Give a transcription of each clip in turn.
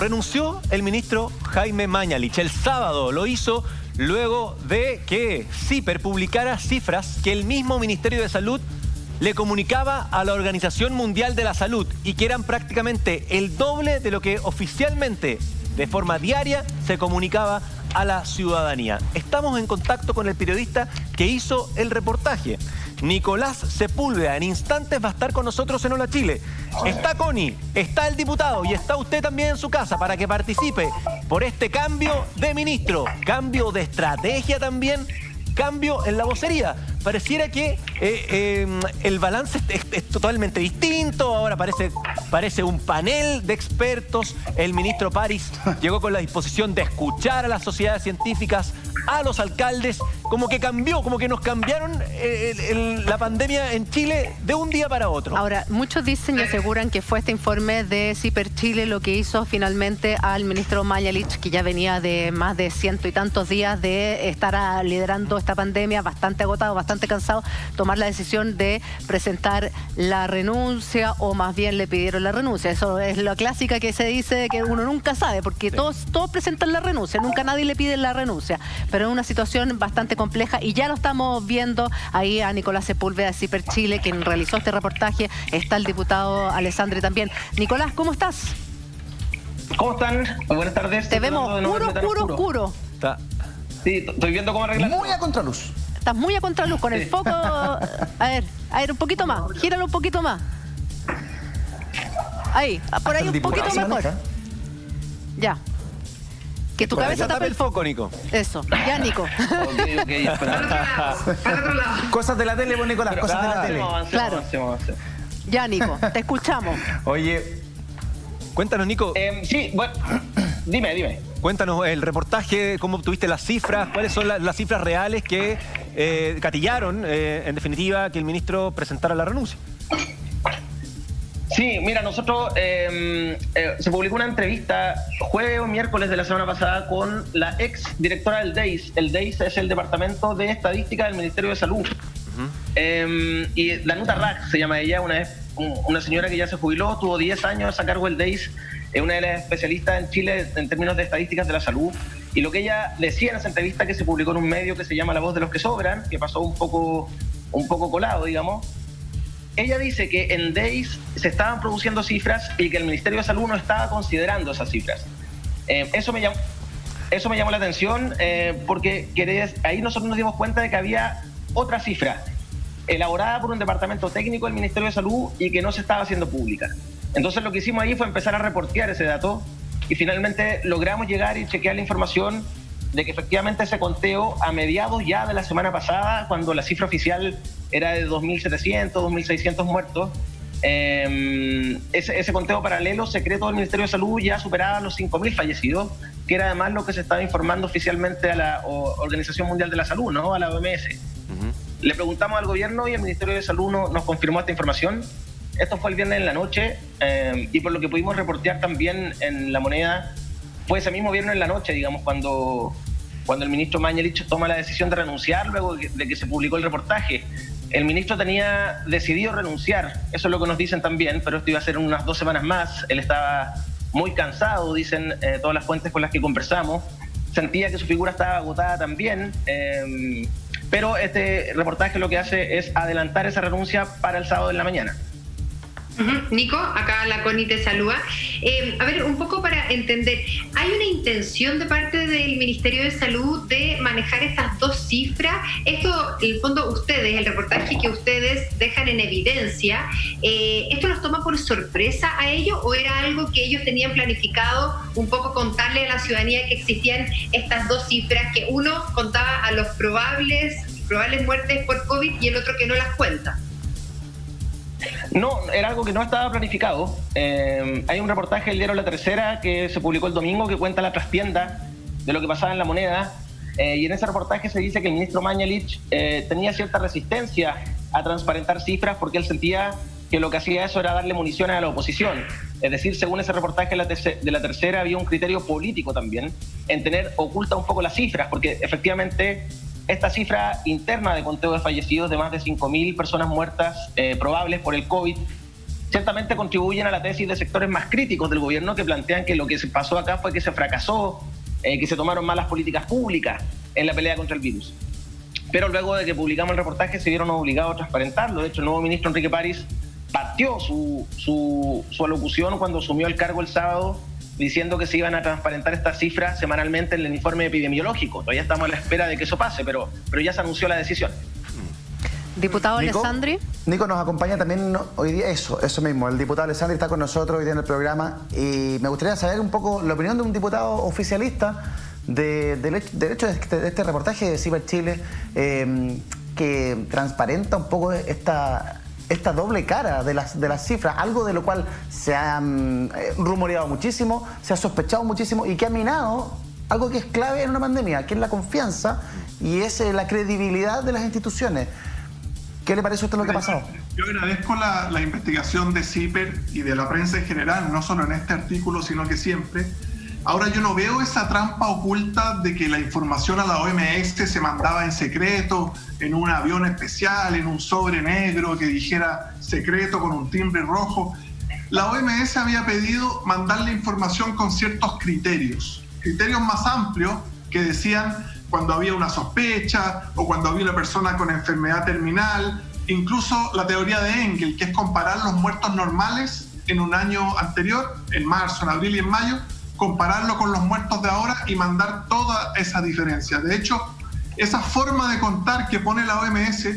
Renunció el ministro Jaime Mañalich. El sábado lo hizo luego de que CIPER publicara cifras que el mismo Ministerio de Salud le comunicaba a la Organización Mundial de la Salud y que eran prácticamente el doble de lo que oficialmente, de forma diaria, se comunicaba a la ciudadanía. Estamos en contacto con el periodista que hizo el reportaje, Nicolás Sepúlveda. En instantes va a estar con nosotros en Hola Chile. Está Connie, está el diputado y está usted también en su casa para que participe por este cambio de ministro, cambio de estrategia también, cambio en la vocería. Pareciera que el balance es totalmente distinto. Ahora parece un panel de expertos. El ministro París llegó con la disposición de escuchar a las sociedades científicas, a los alcaldes. Como que cambió, como que nos cambiaron la pandemia en Chile de un día para otro. Ahora, muchos dicen y aseguran que fue este informe de CIPER Chile lo que hizo finalmente al ministro Mañalich, que ya venía de más de 100 y tantos días de estar liderando esta pandemia, bastante agotado, bastante cansado, tomar la decisión de presentar la renuncia, o más bien le pidieron la renuncia. Eso es la clásica que se dice, que uno nunca sabe, porque todos presentan la renuncia, nunca nadie le pide la renuncia, pero es una situación bastante compleja y ya lo estamos viendo ahí a Nicolás Sepúlveda de CIPER Chile, quien realizó este reportaje. Está el diputado Alessandri también. Nicolás, ¿cómo estás? ¿Cómo están? Buenas tardes. Te vemos oscuro. Sí, estoy viendo cómo arreglar. Muy a contraluz. Estás muy a contraluz con el foco. A ver, un poquito más. Gíralo un poquito más. Ahí, por ahí un poquito mejor. Ya. Que tu cabeza tape el foco, Nico. Eso. Ya, Nico. Ok, Para otro lado. Cosas de la tele, vos, Nicolás, cosas de la tele. Claro. Ya, Nico, te escuchamos. Oye, Cuéntanos, Nico. Sí, bueno, dime. Cuéntanos el reportaje, cómo obtuviste las cifras, cuáles son las cifras reales que gatillaron, en definitiva, que el ministro presentara la renuncia. Sí, mira, nosotros se publicó una entrevista jueves o miércoles de la semana pasada con la ex directora del DEIS. El DEIS es el Departamento de Estadística del Ministerio de Salud. Y Danuta Rack se llama ella, una señora que ya se jubiló, tuvo 10 años a cargo del DEIS, es una de las especialistas en Chile en términos de estadísticas de la salud. Y lo que ella decía en esa entrevista, que se publicó en un medio que se llama La Voz de los que Sobran, que pasó un poco colado, digamos. Ella dice que en DEIS se estaban produciendo cifras y que el Ministerio de Salud no estaba considerando esas cifras. Eso me llamó la atención porque ahí nosotros nos dimos cuenta de que había otra cifra elaborada por un departamento técnico del Ministerio de Salud y que no se estaba haciendo pública. Entonces lo que hicimos ahí fue empezar a reportear ese dato y finalmente logramos llegar y chequear la información de que efectivamente ese conteo a mediados ya de la semana pasada, cuando la cifra oficial era de 2.700, 2.600 muertos, ese conteo paralelo secreto del Ministerio de Salud ya superaba los 5.000 fallecidos, que era además lo que se estaba informando oficialmente a la Organización Mundial de la Salud, ¿no? A la OMS. Le preguntamos al gobierno y el Ministerio de Salud nos confirmó esta información. Esto fue el viernes en la noche y por lo que pudimos reportear también en La Moneda, fue ese mismo viernes en la noche, digamos, cuando el ministro Mañalich toma la decisión de renunciar luego de que se publicó el reportaje. El ministro tenía decidido renunciar, eso es lo que nos dicen también, pero esto iba a ser unas 2 semanas más. Él estaba muy cansado, dicen todas las fuentes con las que conversamos. Sentía que su figura estaba agotada también, pero este reportaje lo que hace es adelantar esa renuncia para el sábado en la mañana. Nico, acá la Connie te saluda. A ver, un poco para entender, ¿hay una intención de parte del Ministerio de Salud de manejar estas dos cifras? Esto, en el fondo, ustedes, el reportaje que ustedes dejan en evidencia, ¿esto los toma por sorpresa a ellos o era algo que ellos tenían planificado un poco contarle a la ciudadanía que existían estas dos cifras, que uno contaba a los probables muertes por COVID y el otro que no las cuenta? No, era algo que no estaba planificado. Hay un reportaje del diario La Tercera que se publicó el domingo que cuenta la trastienda de lo que pasaba en La Moneda, y en ese reportaje se dice que el ministro Mañalich tenía cierta resistencia a transparentar cifras porque él sentía que lo que hacía eso era darle municiones a la oposición. Es decir, según ese reportaje de La Tercera, había un criterio político también en tener oculta un poco las cifras, porque efectivamente esta cifra interna de conteo de fallecidos de más de 5.000 personas muertas probables por el COVID ciertamente contribuyen a la tesis de sectores más críticos del gobierno que plantean que lo que se pasó acá fue que se fracasó, que se tomaron malas políticas públicas en la pelea contra el virus. Pero luego de que publicamos el reportaje se vieron obligados a transparentarlo. De hecho, el nuevo ministro Enrique París partió su alocución cuando asumió el cargo el sábado diciendo que se iban a transparentar estas cifras semanalmente en el informe epidemiológico. Todavía estamos a la espera de que eso pase, pero ya se anunció la decisión. Diputado Alessandri. Nico nos acompaña también hoy día, eso mismo, el diputado Alessandri está con nosotros hoy día en el programa y me gustaría saber un poco la opinión de un diputado oficialista del hecho de este reportaje de Ciper Chile que transparenta un poco esta doble cara de las cifras, algo de lo cual se ha rumoreado muchísimo, se ha sospechado muchísimo y que ha minado algo que es clave en una pandemia, que es la confianza y es la credibilidad de las instituciones. ¿Qué le parece a usted lo que ha pasado? Yo agradezco la investigación de Ciper y de la prensa en general, no solo en este artículo, sino que siempre. Ahora yo no veo esa trampa oculta de que la información a la OMS se mandaba en secreto, en un avión especial, en un sobre negro que dijera secreto con un timbre rojo. La OMS había pedido mandar la información con ciertos criterios más amplios que decían cuando había una sospecha o cuando había una persona con enfermedad terminal, incluso la teoría de Engel, que es comparar los muertos normales en un año anterior, en marzo, en abril y en mayo, compararlo con los muertos de ahora y mandar toda esa diferencia. De hecho, esa forma de contar que pone la OMS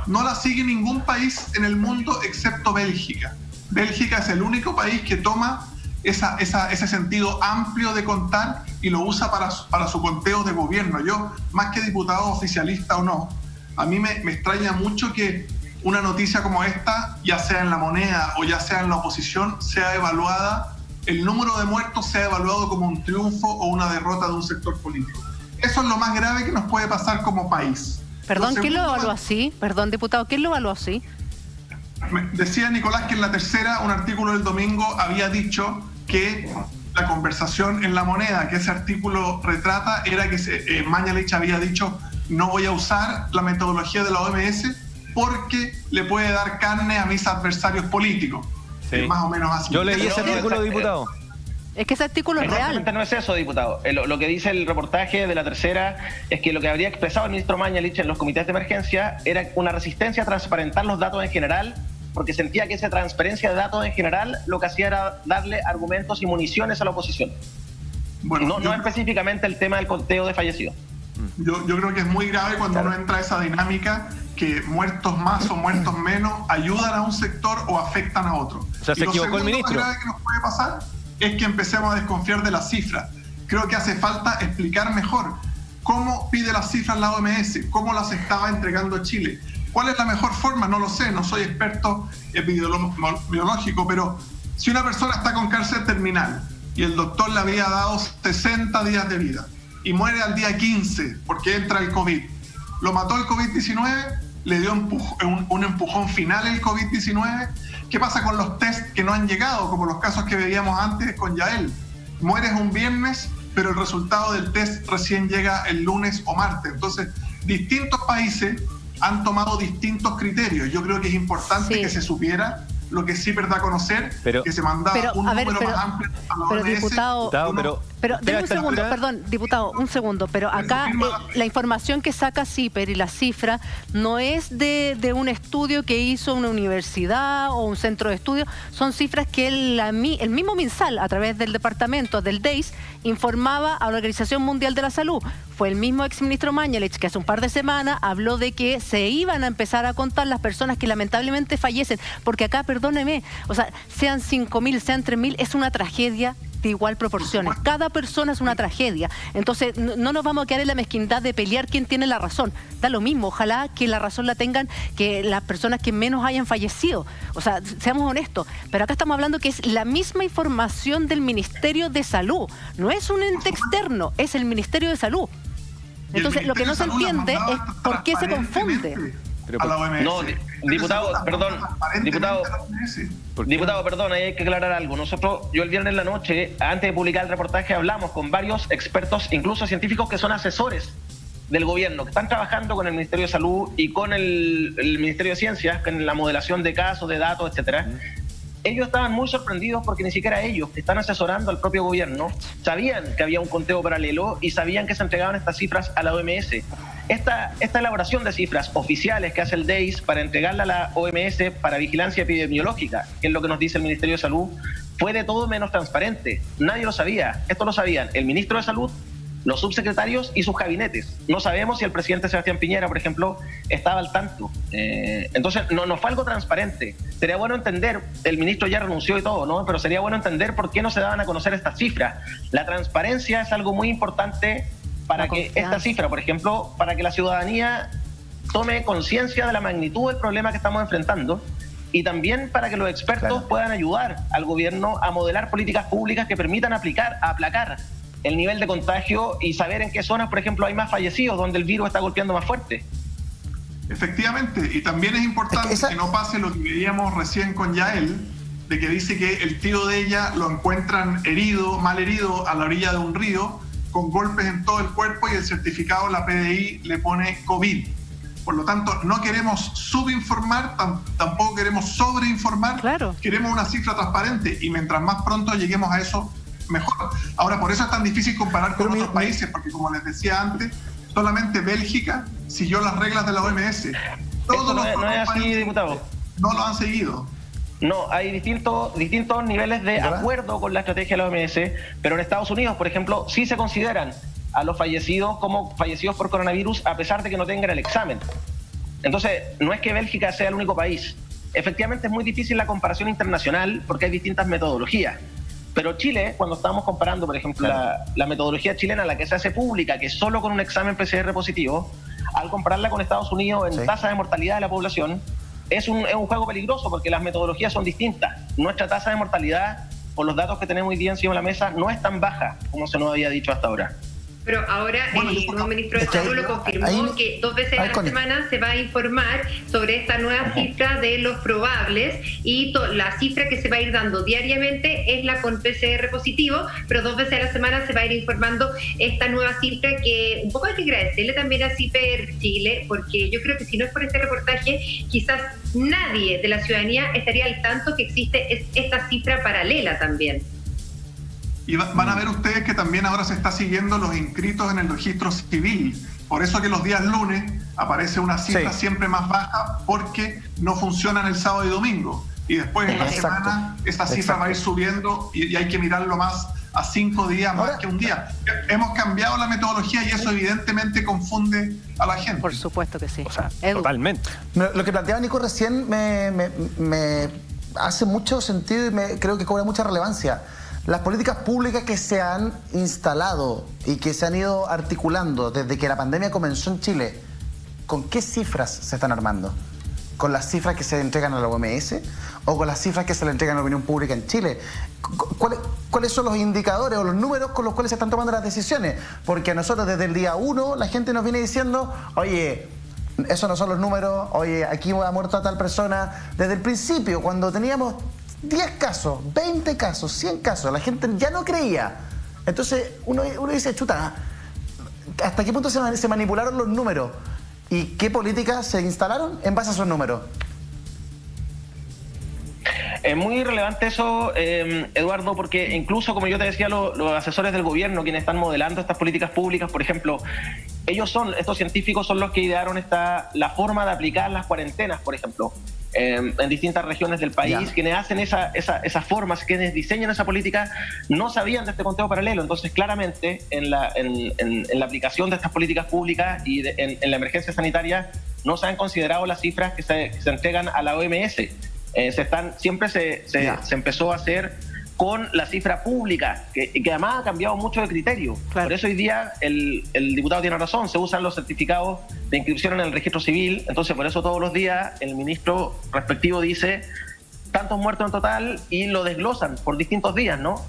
no la sigue ningún país en el mundo excepto Bélgica. Bélgica es el único país que toma ese sentido amplio de contar y lo usa para su conteo de gobierno. Yo, más que diputado oficialista o no, a mí me extraña mucho que una noticia como esta, ya sea en La Moneda o ya sea en la oposición, sea evaluada, el número de muertos sea evaluado como un triunfo o una derrota de un sector político. Eso es lo más grave que nos puede pasar como país. Perdón, ¿quién lo evaluó así? Perdón, diputado, ¿quién lo evaluó así? Decía Nicolás que en La Tercera, un artículo del domingo, había dicho que la conversación en La Moneda que ese artículo retrata era que Mañalich había dicho no voy a usar la metodología de la OMS porque le puede dar carne a mis adversarios políticos. Sí. Más o menos así. Yo leí ese artículo, diputado. Es que ese artículo es real. No es eso, diputado. Lo que dice el reportaje de La Tercera es que lo que habría expresado el ministro Mañalich en los comités de emergencia era una resistencia a transparentar los datos en general, porque sentía que esa transparencia de datos en general lo que hacía era darle argumentos y municiones a la oposición. Bueno, no específicamente el tema del conteo de fallecidos. Yo creo que es muy grave cuando uno entra a esa dinámica que muertos más o muertos menos ayudan a un sector o afectan a otro. O sea, se equivocó el ministro. Lo más grave que nos puede pasar es que empecemos a desconfiar de las cifras. Creo que hace falta explicar mejor cómo pide las cifras la OMS, cómo las estaba entregando Chile. ¿Cuál es la mejor forma? No lo sé, no soy experto epidemiológico, pero si una persona está con cáncer terminal y el doctor le había dado 60 días de vida y muere al día 15 porque entra el COVID, lo mató el COVID-19, le dio un empujón final el COVID-19. ¿Qué pasa con los test que no han llegado, como los casos que veíamos antes con Yael? Mueres un viernes, pero el resultado del test recién llega el lunes o martes. Entonces, distintos países han tomado distintos criterios. Yo creo que es importante que se supiera lo que Ciper da a conocer, que se mandaba un número más amplio a la OMS. Pero denme un segundo, perdón, diputado, un segundo, pero acá la información que saca Ciper y la cifra no es de un estudio que hizo una universidad o un centro de estudio, son cifras que el mismo MinSal, a través del departamento del DEIS, informaba a la Organización Mundial de la Salud. Fue el mismo exministro Mañalich que hace un par de semanas habló de que se iban a empezar a contar las personas que lamentablemente fallecen, porque acá, perdóneme, o sea, sean 5.000, sean 3.000, es una tragedia de igual proporciones. Cada persona es una tragedia. Entonces, no nos vamos a quedar en la mezquindad de pelear quién tiene la razón. Da lo mismo. Ojalá que la razón la tengan que las personas que menos hayan fallecido. O sea, seamos honestos. Pero acá estamos hablando que es la misma información del Ministerio de Salud. No es un ente externo, es el Ministerio de Salud. Entonces, lo que no se entiende es por qué se confunde. No, diputado, perdón, ahí hay que aclarar algo. Yo el viernes en la noche, antes de publicar el reportaje, hablamos con varios expertos, incluso científicos que son asesores del gobierno, que están trabajando con el Ministerio de Salud y con el Ministerio de Ciencias, en la modelación de casos, de datos, etcétera. ellos estaban muy sorprendidos porque ni siquiera ellos, que están asesorando al propio gobierno, sabían que había un conteo paralelo y sabían que se entregaban estas cifras a la OMS. Esta elaboración de cifras oficiales que hace el DEIS para entregarla a la OMS para vigilancia epidemiológica, que es lo que nos dice el Ministerio de Salud, fue de todo menos transparente. Nadie lo sabía. Esto lo sabían el Ministro de Salud, los subsecretarios y sus gabinetes. No sabemos si el presidente Sebastián Piñera, por ejemplo, estaba al tanto. Entonces, no fue algo transparente. Sería bueno entender, el ministro ya renunció y todo, ¿no? Pero sería bueno entender por qué no se daban a conocer estas cifras. La transparencia es algo muy importante para que esta cifra, por ejemplo, para que la ciudadanía tome conciencia de la magnitud del problema que estamos enfrentando y también para que los expertos puedan ayudar al gobierno a modelar políticas públicas que permitan aplacar el nivel de contagio y saber en qué zonas, por ejemplo, hay más fallecidos, donde el virus está golpeando más fuerte. Efectivamente, y también es importante que no pase lo que veíamos recién con Yael, de que dice que el tío de ella lo encuentran mal herido, a la orilla de un río, con golpes en todo el cuerpo y el certificado de la PDI le pone COVID. Por lo tanto, no queremos subinformar, tampoco queremos sobreinformar, queremos una cifra transparente y mientras más pronto lleguemos a eso, mejor. Ahora, por eso es tan difícil comparar con otros países, porque como les decía antes, solamente Bélgica siguió las reglas de la OMS. Todos los no es así, diputado. No lo han seguido. No, hay distintos niveles de acuerdo con la estrategia de la OMS, pero en Estados Unidos, por ejemplo, sí se consideran a los fallecidos como fallecidos por coronavirus a pesar de que no tengan el examen. Entonces, no es que Bélgica sea el único país. Efectivamente es muy difícil la comparación internacional porque hay distintas metodologías. Pero Chile, cuando estábamos comparando, por ejemplo, la metodología chilena, la que se hace pública, que es solo con un examen PCR positivo, al compararla con Estados Unidos en tasa de mortalidad de la población, es un juego peligroso porque las metodologías son distintas. Nuestra tasa de mortalidad, por los datos que tenemos hoy día encima de la mesa, no es tan baja como se nos había dicho hasta ahora. Pero ahora el nuevo ministro de Salud lo confirmó que 2 veces a la semana se va a informar sobre esta nueva cifra de los probables y la cifra que se va a ir dando diariamente es la con PCR positivo, pero 2 veces a la semana se va a ir informando esta nueva cifra que un poco hay que agradecerle también a CIPER Chile, porque yo creo que si no es por este reportaje, quizás nadie de la ciudadanía estaría al tanto que existe esta cifra paralela también. Y van a ver ustedes que también ahora se está siguiendo los inscritos en el registro civil. Por eso que los días lunes aparece una cifra siempre más baja porque no funcionan el sábado y domingo. Y después en la semana esa cifra va a ir subiendo y hay que mirarlo más a 5 días más que un día. Hemos cambiado la metodología y eso evidentemente confunde a la gente. Por supuesto que sí. O sea, totalmente. Lo que planteaba Nico recién me hace mucho sentido y creo que cobra mucha relevancia. Las políticas públicas que se han instalado y que se han ido articulando desde que la pandemia comenzó en Chile, ¿con qué cifras se están armando? ¿Con las cifras que se entregan a la OMS o con las cifras que se le entregan a la opinión pública en Chile? ¿Cuáles son los indicadores o los números con los cuales se están tomando las decisiones? Porque a nosotros desde el día 1 la gente nos viene diciendo, oye, esos no son los números, oye, aquí ha muerto a tal persona. Desde el principio, cuando teníamos 10 casos, 20 casos, 100 casos, la gente ya no creía. Entonces uno dice, chuta, ¿hasta qué punto se manipularon los números? ¿Y qué políticas se instalaron en base a esos números? Es muy relevante eso, Eduardo, porque incluso, como yo te decía, los asesores del gobierno, quienes están modelando estas políticas públicas, por ejemplo, estos científicos son los que idearon la forma de aplicar las cuarentenas, por ejemplo, en distintas regiones del país. Quienes hacen esas formas, quienes diseñan esa política, no sabían de este conteo paralelo. Entonces, claramente, en la aplicación de estas políticas públicas y en la emergencia sanitaria, no se han considerado las cifras que se entregan a la OMS. Siempre se empezó a hacer con la cifra pública, que además ha cambiado mucho de criterio. Claro. Por eso hoy día el diputado tiene razón, se usan los certificados de inscripción en el registro civil, entonces por eso todos los días el ministro respectivo dice tantos muertos en total y lo desglosan por distintos días, ¿no?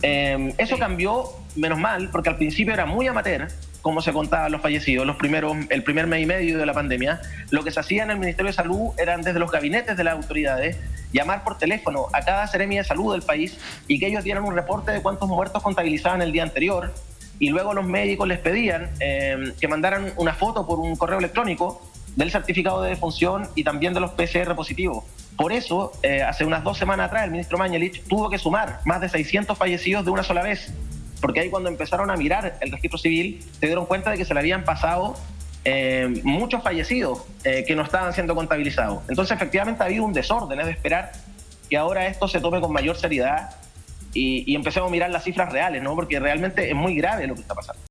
Eso cambió, menos mal, porque al principio era muy amateur cómo se contaban los fallecidos, el primer mes y medio de la pandemia. Lo que se hacía en el Ministerio de Salud eran desde los gabinetes de las autoridades llamar por teléfono a cada seremia de salud del país y que ellos dieran un reporte de cuántos muertos contabilizaban el día anterior, y luego los médicos les pedían que mandaran una foto por un correo electrónico del certificado de defunción y también de los PCR positivos. por eso, hace unas 2 semanas atrás, el ministro Mañalich tuvo que sumar más de 600 fallecidos de una sola vez, porque ahí cuando empezaron a mirar el registro civil, se dieron cuenta de que se le habían pasado muchos fallecidos que no estaban siendo contabilizados. Entonces, efectivamente, ha habido un desorden. Es de esperar que ahora esto se tome con mayor seriedad y empecemos a mirar las cifras reales, ¿no? Porque realmente es muy grave lo que está pasando.